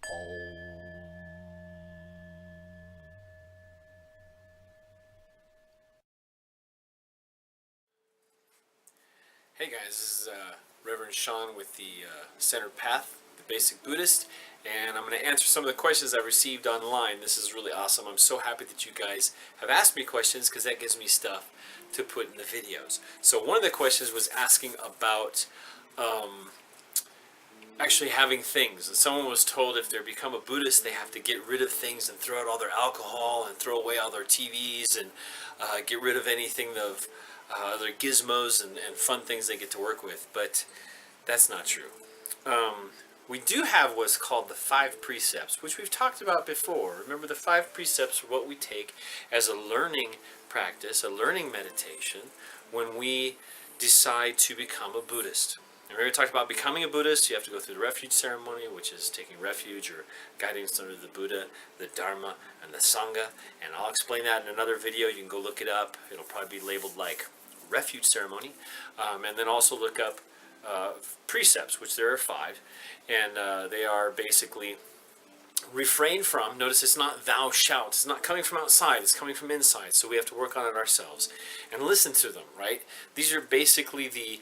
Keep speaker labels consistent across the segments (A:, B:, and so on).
A: Hey guys, this is Reverend Sean with the Centered Path, the Basic Buddhist, and I'm going to answer some of the questions I received online. This is really awesome. I'm so happy that you guys have asked me questions because that gives me stuff to put in the videos. So one of the questions was asking about actually having things. And someone was told if they become a Buddhist, they have to get rid of things and throw out all their alcohol and throw away all their TVs and get rid of anything of other gizmos and fun things they get to work with, but that's not true. We do have what's called the 5 precepts, which we've talked about before. Remember, the 5 precepts are what we take as a learning practice, a learning meditation, when we decide to become a Buddhist. And we talked about becoming a Buddhist. You have to go through the refuge ceremony, which is taking refuge or guidance under the Buddha, the Dharma, and the Sangha. And I'll explain that in another video. You can go look it up. It'll probably be labeled like refuge ceremony. And then also look up precepts, which there are 5. And they are basically refrain from. Notice it's not thou shalt. It's not coming from outside. It's coming from inside. So we have to work on it ourselves and listen to them, right? These are basically the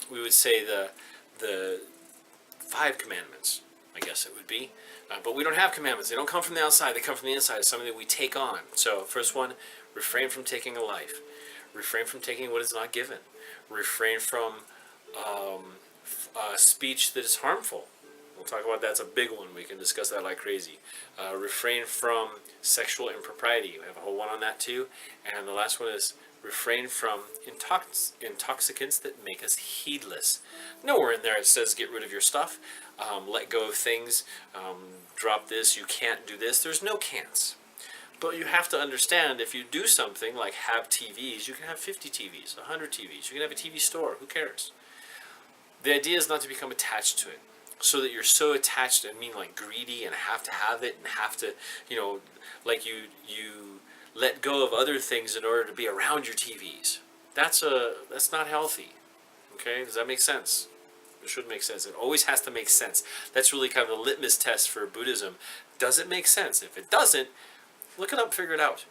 A: we would say the 5 commandments, I guess it would be. But we don't have commandments. They don't come from the outside. They come from the inside. It's something that we take on. So first one, refrain from taking a life. Refrain from taking what is not given. Refrain from speech that is harmful. We'll talk about that. It's a big one. We can discuss that like crazy. Refrain from sexual impropriety. We have a whole one on that too. And the last one is refrain from intoxicants that make us heedless. Nowhere in there it says get rid of your stuff, let go of things, drop this, you can't do this. There's no can'ts. But you have to understand, if you do something like have TVs, you can have 50 TVs, 100 TVs. You can have a TV store. Who cares? The idea is not to become attached to it. So that you're so attached, I mean like greedy and have to have it and have to, you know, like you let go of other things in order to be around your TVs. That's not healthy. Okay, does that make sense? It should make sense. It always has to make sense. That's really kind of the litmus test for Buddhism. Does it make sense? If it doesn't, look it up, figure it out.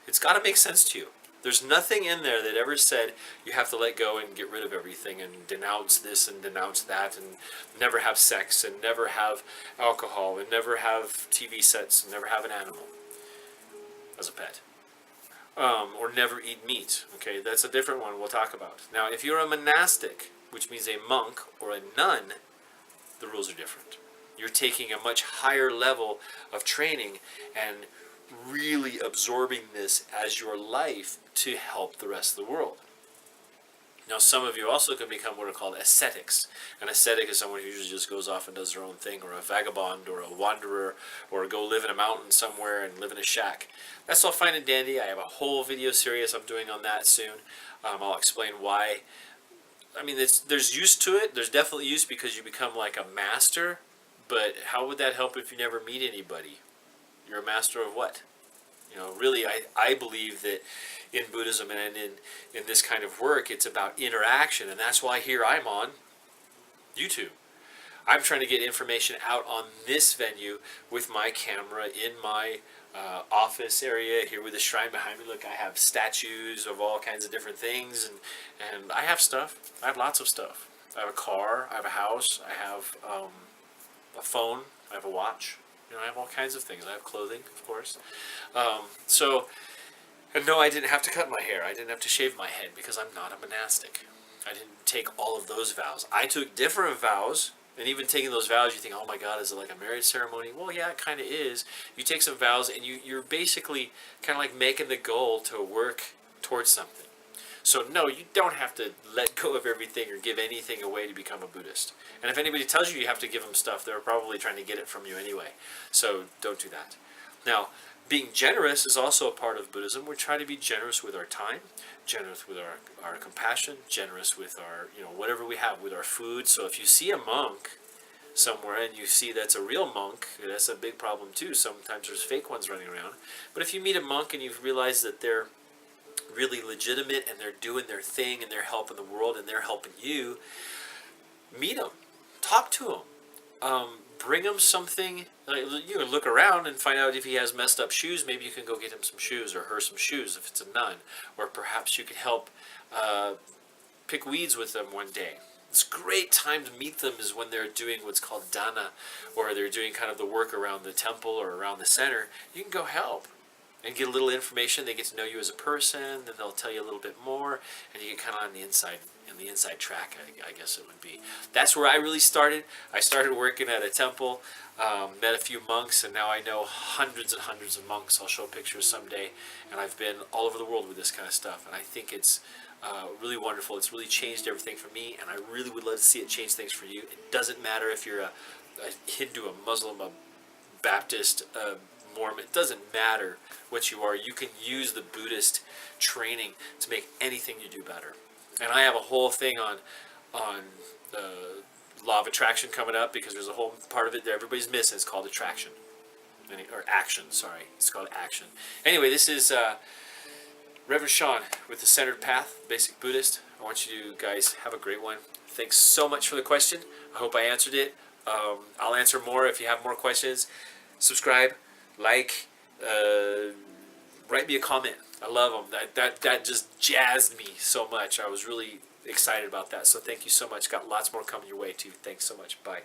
A: It's got to make sense to you. There's nothing in there that ever said you have to let go and get rid of everything and denounce this and denounce that and never have sex and never have alcohol and never have TV sets and never have an animal as a pet. Or never eat meat. Okay, that's a different one we'll talk about. Now, if you're a monastic, which means a monk or a nun, the rules are different. You're taking a much higher level of training and really absorbing this as your life to help the rest of the world. Now, some of you also can become what are called ascetics. An ascetic is someone who usually just goes off and does their own thing, or a vagabond, or a wanderer, or go live in a mountain somewhere and live in a shack. That's all fine and dandy. I have a whole video series I'm doing on that soon. I'll explain why. I mean, there's use to it. There's definitely use because you become like a master, but how would that help if you never meet anybody? You're a master of what? You know, really, I believe that in Buddhism and in this kind of work, it's about interaction, and that's why here I'm on YouTube. I'm trying to get information out on this venue with my camera in my office area here with the shrine behind me. Look, I have statues of all kinds of different things, and I have stuff. I have lots of stuff. I have a car, I have a house, I have a phone, I have a watch. You know, I have all kinds of things. I have clothing, of course. And no, I didn't have to cut my hair. I didn't have to shave my head because I'm not a monastic. I didn't take all of those vows. I took different vows, and even taking those vows, you think, oh my God, is it like a marriage ceremony? Well, yeah, it kind of is. You take some vows, and you're basically kind of like making the goal to work towards something. So no, you don't have to let go of everything or give anything away to become a Buddhist. And if anybody tells you you have to give them stuff, they're probably trying to get it from you anyway. So don't do that. Now, being generous is also a part of Buddhism. We try to be generous with our time, generous with our compassion, generous with our, you know, whatever we have, with our food. So if you see a monk somewhere and you see that's a real monk, that's a big problem too. Sometimes there's fake ones running around. But if you meet a monk and you realize that they're really legitimate and they're doing their thing and they're helping the world and they're helping you, meet them, talk to them, bring him something. Like, you can look around and find out if he has messed up shoes. Maybe you can go get him some shoes, or her some shoes if it's a nun. Or perhaps you could help pick weeds with them one day. It's a great time to meet them is when they're doing what's called dana, or they're doing kind of the work around the temple or around the center. You can go help and get a little information. They get to know you as a person, then they'll tell you a little bit more, and you get kind of on the inside track, I guess it would be. That's where I really started. I started working at a temple, met a few monks, and now I know hundreds and hundreds of monks. I'll show pictures someday, and I've been all over the world with this kind of stuff, and I think it's really wonderful. It's really changed everything for me, and I really would love to see it change things for you. It doesn't matter if you're a Hindu, a Muslim, a Baptist, a Mormon. It doesn't matter what you are. You can use the Buddhist training to make anything you do better. And I have a whole thing on law of attraction coming up, because there's a whole part of it that everybody's missing. It's called attraction, or action. Sorry, it's called action. Anyway, this is Reverend Sean with the Centered Path, Basic Buddhist. I want you guys have a great one. Thanks so much for the question. I hope I answered it. I'll answer more if you have more questions. Subscribe, like, write me a comment. I love them. That just jazzed me so much. I was really excited about that. So thank you so much. Got lots more coming your way too. Thanks so much. Bye.